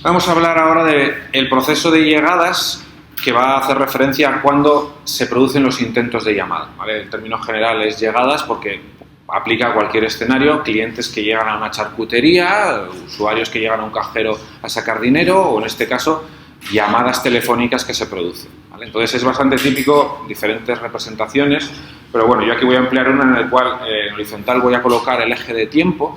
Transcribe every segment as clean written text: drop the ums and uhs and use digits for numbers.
Vamos a hablar ahora del proceso de llegadas, que va a hacer referencia a cuando se producen los intentos de llamada, ¿vale? El término general es llegadas porque aplica a cualquier escenario, clientes que llegan a una charcutería, usuarios que llegan a un cajero a sacar dinero o, en este caso, llamadas telefónicas que se producen, ¿vale? Entonces es bastante típico, diferentes representaciones, pero bueno, yo aquí voy a emplear una en la cual en horizontal voy a colocar el eje de tiempo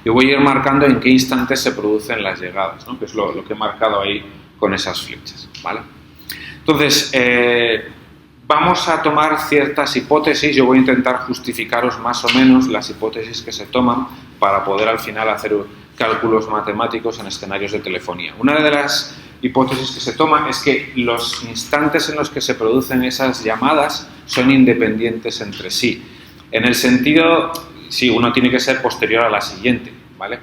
y voy a ir marcando en qué instantes se producen las llegadas, ¿no? Que es lo que he marcado ahí con esas flechas, ¿vale? Entonces, vamos a tomar ciertas hipótesis. Yo voy a intentar justificaros más o menos las hipótesis que se toman para poder al final hacer cálculos matemáticos en escenarios de telefonía. Una de las hipótesis que se toma es que los instantes en los que se producen esas llamadas son independientes entre sí. En el sentido, sí, uno tiene que ser posterior a la siguiente, ¿vale?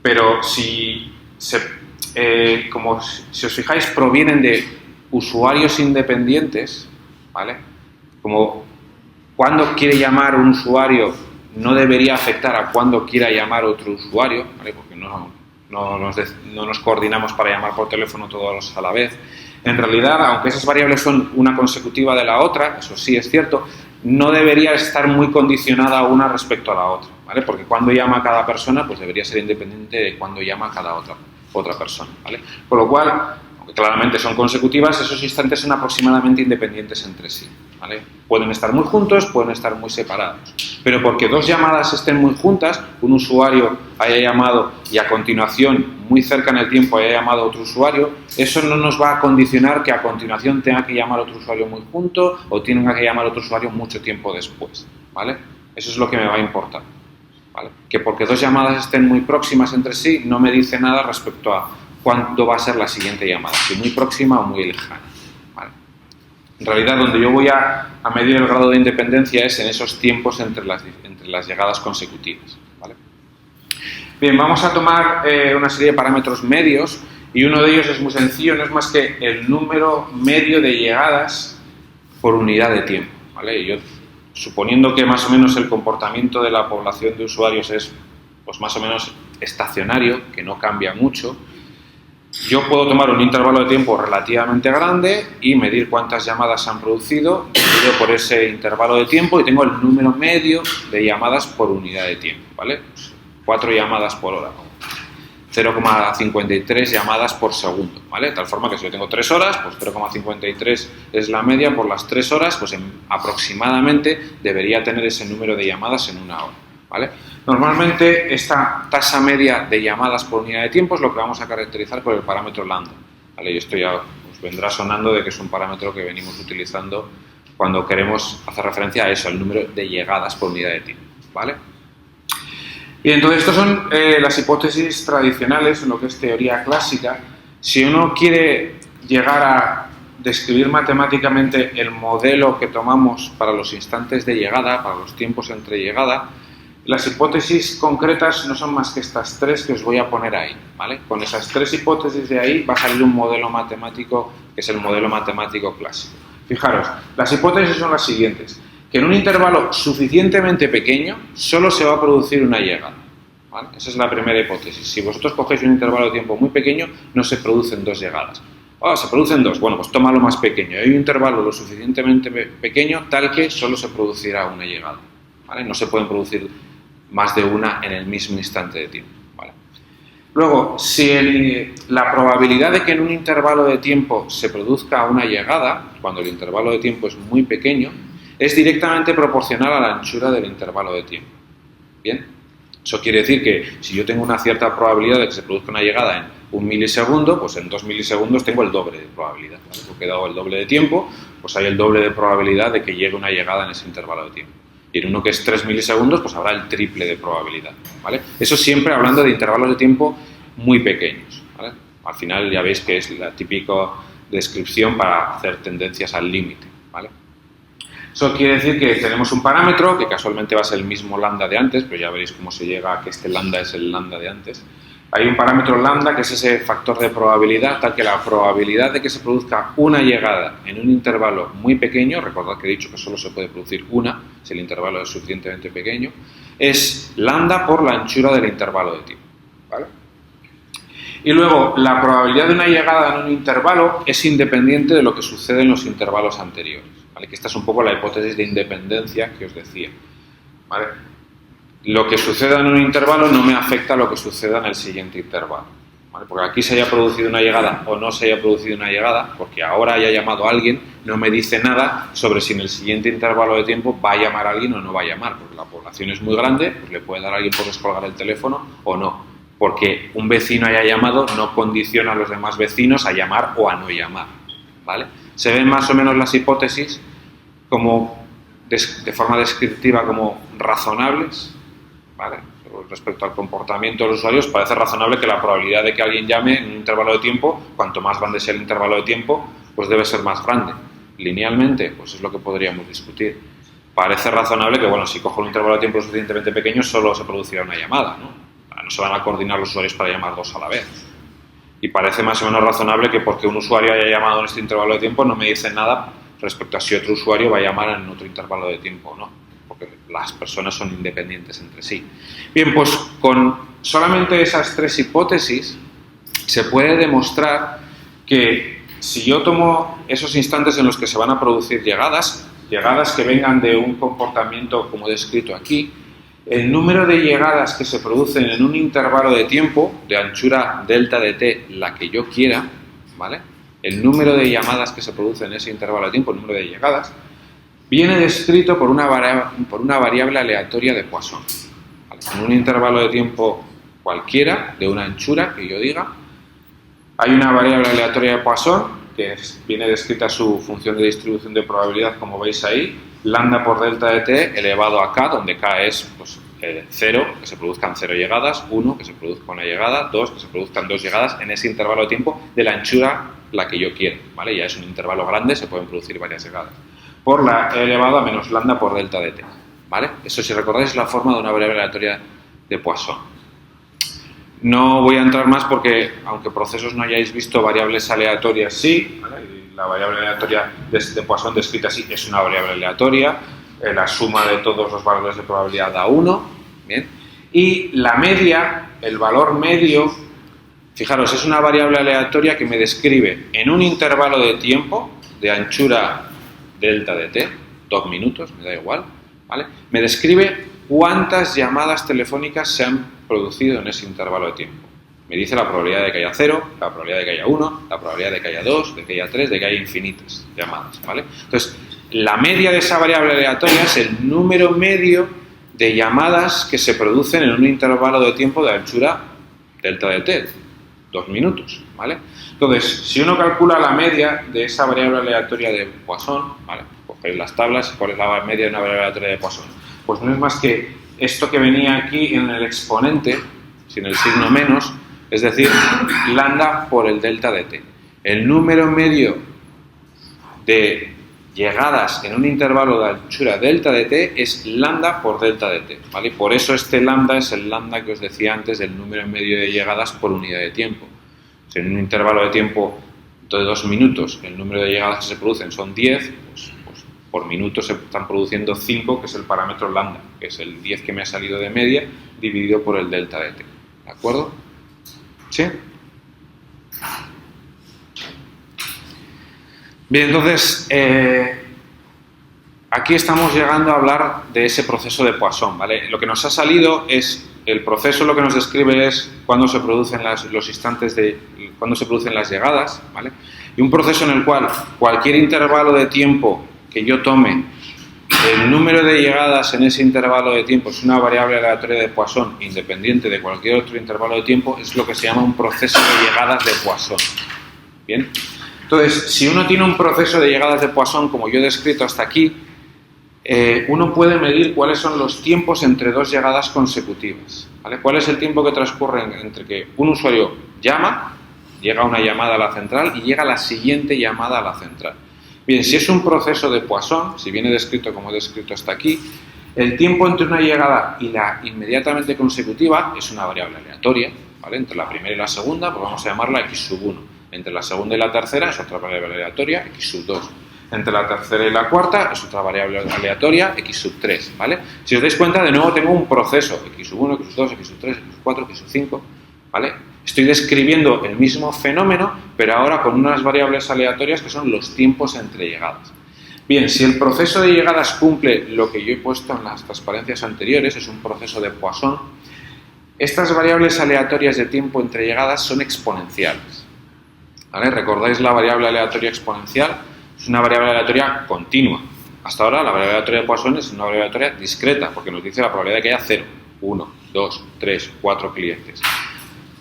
Pero si os fijáis, provienen de usuarios independientes, ¿vale? Como cuando quiere llamar un usuario no debería afectar a cuando quiera llamar otro usuario, ¿vale? Porque no nos coordinamos para llamar por teléfono todos a la vez. En realidad, aunque esas variables son una consecutiva de la otra, eso sí es cierto, no debería estar muy condicionada una respecto a la otra, ¿vale? Porque cuando llama a cada persona, pues debería ser independiente de cuando llama a cada otra persona, ¿vale? Con lo cual, aunque claramente son consecutivas, esos instantes son aproximadamente independientes entre sí, ¿vale? Pueden estar muy juntos, pueden estar muy separados, pero porque dos llamadas estén muy juntas, un usuario haya llamado y a continuación, muy cerca en el tiempo, haya llamado a otro usuario, eso no nos va a condicionar que a continuación tenga que llamar a otro usuario muy junto o tenga que llamar a otro usuario mucho tiempo después, ¿vale? Eso es lo que me va a importar, ¿vale? Que porque dos llamadas estén muy próximas entre sí no me dice nada respecto a cuándo va a ser la siguiente llamada, si muy próxima o muy lejana, ¿vale? En realidad, donde yo voy a medir el grado de independencia es en esos tiempos entre las llegadas consecutivas, ¿vale? Bien, vamos a tomar una serie de parámetros medios y uno de ellos es muy sencillo, no es más que el número medio de llegadas por unidad de tiempo, ¿vale? Y yo, suponiendo que más o menos el comportamiento de la población de usuarios es pues más o menos estacionario, que no cambia mucho, yo puedo tomar un intervalo de tiempo relativamente grande y medir cuántas llamadas se han producido, dividido por ese intervalo de tiempo y tengo el número medio de llamadas por unidad de tiempo, ¿vale? 4 llamadas por hora, 0,53 llamadas por segundo, ¿vale? De tal forma que si yo tengo 3 horas, pues 0,53 es la media por las 3 horas, pues aproximadamente debería tener ese número de llamadas en una hora, ¿vale? Normalmente esta tasa media de llamadas por unidad de tiempo es lo que vamos a caracterizar por el parámetro lambda, ¿vale? Y esto ya os vendrá sonando de que es un parámetro que venimos utilizando cuando queremos hacer referencia a eso, al número de llegadas por unidad de tiempo, ¿vale? Bien, entonces estas son las hipótesis tradicionales en lo que es teoría clásica. Si uno quiere llegar a describir matemáticamente el modelo que tomamos para los instantes de llegada, para los tiempos entre llegada, las hipótesis concretas no son más que estas 3 que os voy a poner ahí, ¿vale? Con esas 3 hipótesis de ahí va a salir un modelo matemático que es el modelo matemático clásico. Fijaros, las hipótesis son las siguientes: que en un intervalo suficientemente pequeño solo se va a producir una llegada, ¿vale? Esa es la primera hipótesis. Si vosotros cogéis un intervalo de tiempo muy pequeño, no se producen 2 llegadas. Se producen 2, bueno, pues tómalo más pequeño. Hay un intervalo lo suficientemente pequeño tal que solo se producirá una llegada, ¿vale? No se pueden producir más de una en el mismo instante de tiempo, ¿vale? Luego, si la probabilidad de que en un intervalo de tiempo se produzca una llegada, cuando el intervalo de tiempo es muy pequeño, es directamente proporcional a la anchura del intervalo de tiempo. ¿Bien? Eso quiere decir que si yo tengo una cierta probabilidad de que se produzca una llegada en 1 milisegundo, pues en 2 milisegundos tengo el doble de probabilidad, ¿vale? Porque he dado el doble de tiempo, pues hay el doble de probabilidad de que llegue una llegada en ese intervalo de tiempo. Y en uno que es 3 milisegundos, pues habrá el triple de probabilidad, ¿vale? Eso siempre hablando de intervalos de tiempo muy pequeños, ¿vale? Al final ya veis que es la típica descripción para hacer tendencias al límite, ¿vale? Eso quiere decir que tenemos un parámetro que casualmente va a ser el mismo lambda de antes, pero ya veréis cómo se llega a que este lambda es el lambda de antes. Hay un parámetro lambda que es ese factor de probabilidad, tal que la probabilidad de que se produzca una llegada en un intervalo muy pequeño, recordad que he dicho que solo se puede producir una si el intervalo es suficientemente pequeño, es lambda por la anchura del intervalo de tiempo, ¿vale? Y luego, la probabilidad de una llegada en un intervalo es independiente de lo que sucede en los intervalos anteriores, ¿vale? Que esta es un poco la hipótesis de independencia que os decía, ¿vale? Lo que suceda en un intervalo no me afecta a lo que suceda en el siguiente intervalo, ¿vale? Porque aquí se haya producido una llegada o no se haya producido una llegada, porque ahora haya llamado a alguien, no me dice nada sobre si en el siguiente intervalo de tiempo va a llamar a alguien o no va a llamar, porque la población es muy grande, pues le puede dar a alguien por descolgar el teléfono o no. Porque un vecino haya llamado no condiciona a los demás vecinos a llamar o a no llamar, ¿vale? Se ven más o menos las hipótesis como de forma descriptiva como razonables, ¿vale? Respecto al comportamiento de los usuarios, parece razonable que la probabilidad de que alguien llame en un intervalo de tiempo, cuanto más grande sea el intervalo de tiempo, pues debe ser más grande. Linealmente, pues es lo que podríamos discutir. Parece razonable que, bueno, si cojo un intervalo de tiempo lo suficientemente pequeño, solo se producirá una llamada, ¿no? No se van a coordinar los usuarios para llamar dos a la vez. Y parece más o menos razonable que porque un usuario haya llamado en este intervalo de tiempo no me dice nada respecto a si otro usuario va a llamar en otro intervalo de tiempo o no, porque las personas son independientes entre sí. Bien, pues con solamente esas tres hipótesis se puede demostrar que si yo tomo esos instantes en los que se van a producir llegadas que vengan de un comportamiento como descrito aquí, el número de llegadas que se producen en un intervalo de tiempo de anchura delta de t, la que yo quiera, ¿vale? El número de llamadas que se producen en ese intervalo de tiempo, el número de llegadas, viene descrito por una variable aleatoria de Poisson, ¿vale? En un intervalo de tiempo cualquiera, de una anchura que yo diga, hay una variable aleatoria de Poisson que viene descrita su función de distribución de probabilidad, como veis ahí, lambda por delta de t elevado a k, donde k es pues, 0, que se produzcan 0 llegadas, 1, que se produzca una llegada, 2, que se produzcan 2 llegadas en ese intervalo de tiempo de la anchura la que yo quiero, ¿vale? Ya es un intervalo grande, se pueden producir varias llegadas. Por la e elevado a menos lambda por delta de t, ¿vale? Eso, si recordáis, es la forma de una variable aleatoria de Poisson. No voy a entrar más porque, aunque procesos no hayáis visto, variables aleatorias sí, ¿vale? La variable aleatoria de Poisson descrita así es una variable aleatoria, la suma de todos los valores de probabilidad da 1, ¿bien? Y la media, el valor medio, fijaros, es una variable aleatoria que me describe en un intervalo de tiempo de anchura delta de t, 2 minutos, me da igual, ¿vale? Me describe cuántas llamadas telefónicas se han producido en ese intervalo de tiempo. Me dice la probabilidad de que haya 0, la probabilidad de que haya 1, la probabilidad de que haya 2, de que haya 3, de que haya infinitas llamadas, ¿vale? Entonces, la media de esa variable aleatoria es el número medio de llamadas que se producen en un intervalo de tiempo de anchura delta de t, 2 minutos, ¿vale? Entonces, si uno calcula la media de esa variable aleatoria de Poisson, ¿vale? Cogéis las tablas, ¿cuál es la media de una variable aleatoria de Poisson? Pues no es más que esto que venía aquí en el exponente, sin el signo menos, es decir, lambda por el delta de t. El número medio de llegadas en un intervalo de anchura delta de t es lambda por delta de t, ¿vale? Por eso este lambda es el lambda que os decía antes del número medio de llegadas por unidad de tiempo. Si en un intervalo de tiempo de 2 minutos el número de llegadas que se producen son 10, pues por minuto se están produciendo 5, que es el parámetro lambda, que es el 10 que me ha salido de media, dividido por el delta de t. ¿De acuerdo? ¿Sí? Bien, entonces, aquí estamos llegando a hablar de ese proceso de Poisson, ¿vale? Lo que nos ha salido es, el proceso lo que nos describe es cuándo se producen los instantes cuándo se producen las llegadas, ¿vale? Y un proceso en el cual cualquier intervalo de tiempo que yo tome, el número de llegadas en ese intervalo de tiempo es una variable aleatoria de Poisson independiente de cualquier otro intervalo de tiempo, es lo que se llama un proceso de llegadas de Poisson. ¿Bien? Entonces, si uno tiene un proceso de llegadas de Poisson, como yo he descrito hasta aquí, uno puede medir cuáles son los tiempos entre dos llegadas consecutivas, ¿vale? ¿Cuál es el tiempo que transcurre entre que un usuario llama, llega una llamada a la central y llega la siguiente llamada a la central? Bien, si es un proceso de Poisson, si viene descrito como he descrito hasta aquí, el tiempo entre una llegada y la inmediatamente consecutiva es una variable aleatoria, ¿vale? Entre la primera y la segunda, pues vamos a llamarla x sub 1. Entre la segunda y la tercera es otra variable aleatoria, x sub 2. Entre la tercera y la cuarta es otra variable aleatoria, x sub 3, ¿vale? Si os dais cuenta, de nuevo tengo un proceso, x sub 1, x sub 2, x sub 3, x sub 4, x sub 5, ¿vale? Estoy describiendo el mismo fenómeno, pero ahora con unas variables aleatorias que son los tiempos entre llegadas. Bien, si el proceso de llegadas cumple lo que yo he puesto en las transparencias anteriores, es un proceso de Poisson, estas variables aleatorias de tiempo entre llegadas son exponenciales. ¿Vale? ¿Recordáis la variable aleatoria exponencial? Es una variable aleatoria continua. Hasta ahora la variable aleatoria de Poisson es una variable aleatoria discreta, porque nos dice la probabilidad de que haya 0, 1, 2, 3, 4 clientes.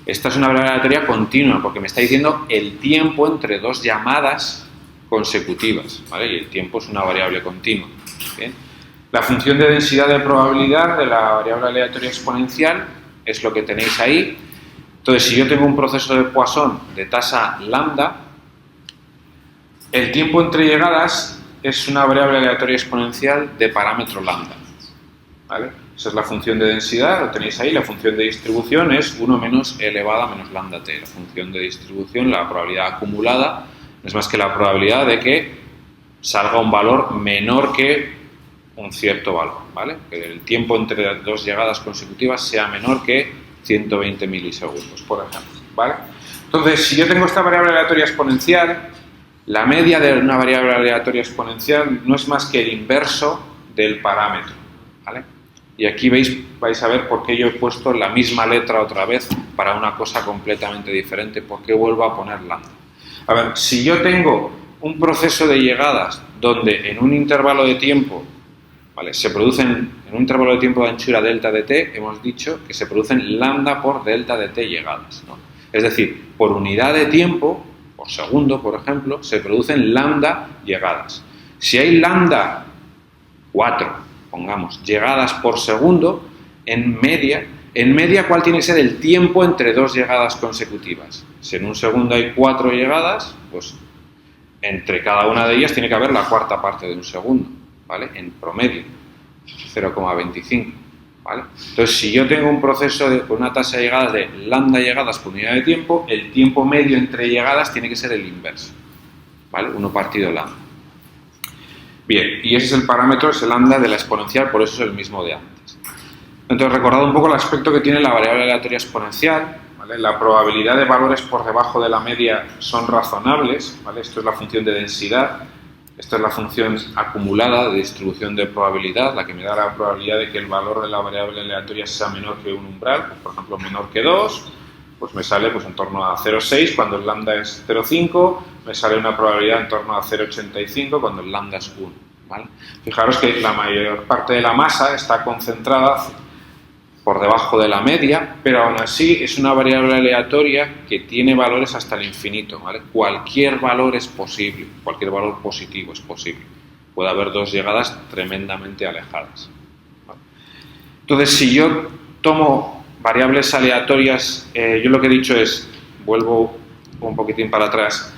Esta es una variable aleatoria continua, porque me está diciendo el tiempo entre dos llamadas consecutivas, ¿vale? Y el tiempo es una variable continua. ¿Bien? La función de densidad de probabilidad de la variable aleatoria exponencial es lo que tenéis ahí. Entonces, si yo tengo un proceso de Poisson de tasa lambda, el tiempo entre llegadas es una variable aleatoria exponencial de parámetro lambda, ¿vale? Esa es la función de densidad, lo tenéis ahí. La función de distribución es 1 menos e elevada a menos lambda t. La función de distribución, la probabilidad acumulada, no es más que la probabilidad de que salga un valor menor que un cierto valor, ¿vale? Que el tiempo entre dos llegadas consecutivas sea menor que 120 milisegundos, por ejemplo, ¿vale? Entonces, si yo tengo esta variable aleatoria exponencial, la media de una variable aleatoria exponencial no es más que el inverso del parámetro, ¿vale? Y aquí vais a ver por qué yo he puesto la misma letra otra vez para una cosa completamente diferente, por qué vuelvo a poner lambda. A ver, si yo tengo un proceso de llegadas donde en un intervalo de tiempo, ¿vale?, se producen, en un intervalo de tiempo de anchura delta de t, hemos dicho que se producen lambda por delta de t llegadas, ¿no? Es decir, por unidad de tiempo, por segundo, por ejemplo, se producen lambda llegadas. Si hay lambda 4, pongamos, llegadas por segundo, en media, ¿cuál tiene que ser el tiempo entre dos llegadas consecutivas? Si en un segundo hay 4 llegadas, pues entre cada una de ellas tiene que haber la cuarta parte de un segundo, ¿vale? En promedio, 0,25, ¿vale? Entonces, si yo tengo un proceso con una tasa de llegadas de lambda llegadas por unidad de tiempo, el tiempo medio entre llegadas tiene que ser el inverso, ¿vale? 1 partido lambda. Bien, y ese es el parámetro, es el lambda de la exponencial, por eso es el mismo de antes. Entonces, recordad un poco el aspecto que tiene la variable aleatoria exponencial, ¿vale? La probabilidad de valores por debajo de la media son razonables, ¿vale? Esto es la función de densidad, esta es la función acumulada de distribución de probabilidad, la que me da la probabilidad de que el valor de la variable aleatoria sea menor que un umbral, pues, por ejemplo, menor que 2, pues me sale pues, en torno a 0,6 cuando el lambda es 0,5, me sale una probabilidad en torno a 0,85 cuando el lambda es 1, ¿vale? Fijaros que la mayor parte de la masa está concentrada por debajo de la media, pero aún así es una variable aleatoria que tiene valores hasta el infinito, ¿vale? Cualquier valor es posible, cualquier valor positivo es posible. Puede haber dos llegadas tremendamente alejadas, ¿vale? Entonces, si yo tomo variables aleatorias, yo lo que he dicho es, vuelvo un poquitín para atrás,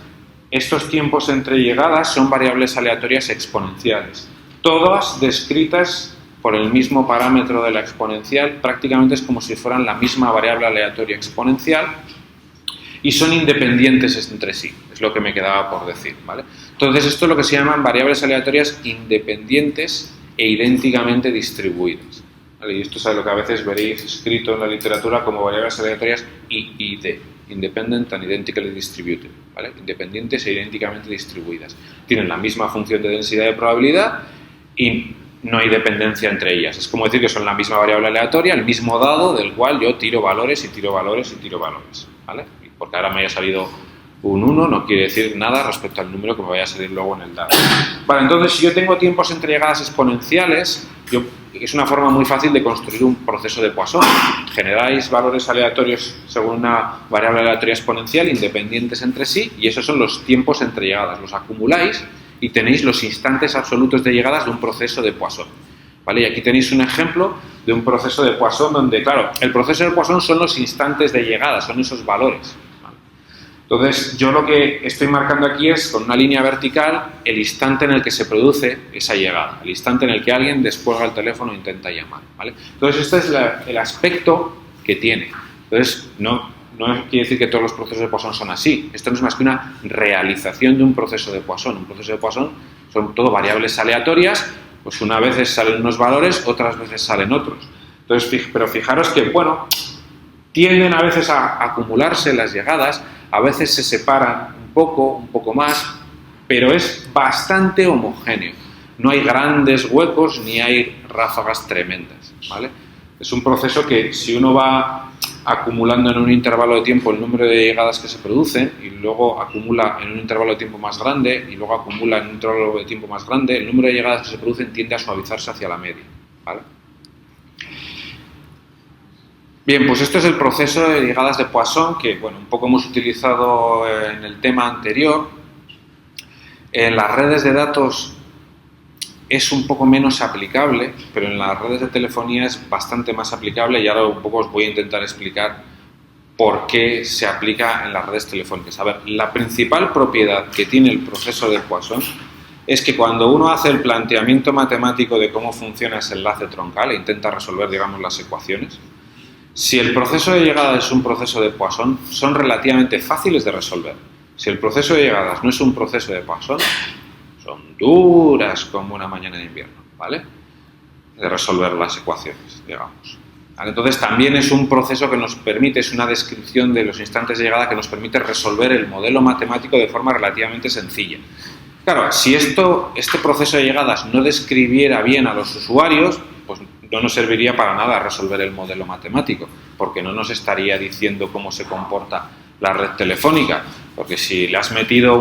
estos tiempos entre llegadas son variables aleatorias exponenciales, todas descritas por el mismo parámetro de la exponencial, prácticamente es como si fueran la misma variable aleatoria exponencial y son independientes entre sí, es lo que me quedaba por decir, ¿vale? Entonces esto es lo que se llaman variables aleatorias independientes e idénticamente distribuidas, ¿vale? Y esto es lo que a veces veréis escrito en la literatura como variables aleatorias IID, Independent and Identically Distributed, ¿vale? Independientes e idénticamente distribuidas. Tienen la misma función de densidad de probabilidad y no hay dependencia entre ellas. Es como decir que son la misma variable aleatoria, el mismo dado del cual yo tiro valores y tiro valores y tiro valores, ¿vale? Y porque ahora me haya salido un 1 no quiere decir nada respecto al número que me vaya a salir luego en el dado. Vale, entonces si yo tengo tiempos entre llegadas exponenciales, es una forma muy fácil de construir un proceso de Poisson. Generáis valores aleatorios según una variable aleatoria exponencial independientes entre sí y esos son los tiempos entre llegadas. Los acumuláis y tenéis los instantes absolutos de llegadas de un proceso de Poisson, ¿vale? Y aquí tenéis un ejemplo de un proceso de Poisson donde, claro, el proceso de Poisson son los instantes de llegada, son esos valores, ¿vale? Entonces, yo lo que estoy marcando aquí es, con una línea vertical, el instante en el que se produce esa llegada, el instante en el que alguien descuelga el teléfono e intenta llamar, ¿vale? Entonces, este es el aspecto que tiene. Entonces, no quiere decir que todos los procesos de Poisson son así. Esto no es más que una realización de un proceso de Poisson. Un proceso de Poisson son todo variables aleatorias, pues unas veces salen unos valores, otras veces salen otros. Entonces, pero fijaros que, bueno, Tienden a veces a acumularse las llegadas, a veces se separan un poco más, pero es bastante homogéneo. No hay grandes huecos ni hay ráfagas tremendas, ¿vale? Es un proceso que si uno va acumulando en un intervalo de tiempo el número de llegadas que se producen y luego acumula en un intervalo de tiempo más grande y luego acumula en un intervalo de tiempo más grande, el número de llegadas que se producen tiende a suavizarse hacia la media, ¿vale? Bien, pues esto es el proceso de llegadas de Poisson que, bueno, un poco hemos utilizado en el tema anterior. En las redes de datos es un poco menos aplicable, pero en las redes de telefonía es bastante más aplicable y ahora un poco os voy a intentar explicar por qué se aplica en las redes telefónicas. A ver, la principal propiedad que tiene el proceso de Poisson es que cuando uno hace el planteamiento matemático de cómo funciona ese enlace troncal e intenta resolver, digamos, las ecuaciones, si el proceso de llegada es un proceso de Poisson, son relativamente fáciles de resolver. Si el proceso de llegadas no es un proceso de Poisson, son duras como una mañana de invierno, ¿vale? De resolver las ecuaciones, digamos. ¿Vale? Entonces también es un proceso que nos permite, es una descripción de los instantes de llegada que nos permite resolver el modelo matemático de forma relativamente sencilla. Claro, si este proceso de llegadas no describiera bien a los usuarios, pues no nos serviría para nada resolver el modelo matemático, porque no nos estaría diciendo cómo se comporta la red telefónica, porque si le has metido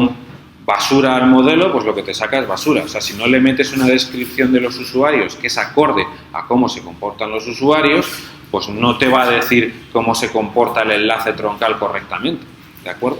basura al modelo, pues lo que te saca es basura. O sea, si no le metes una descripción de los usuarios que es acorde a cómo se comportan los usuarios, pues no te va a decir cómo se comporta el enlace troncal correctamente, ¿de acuerdo?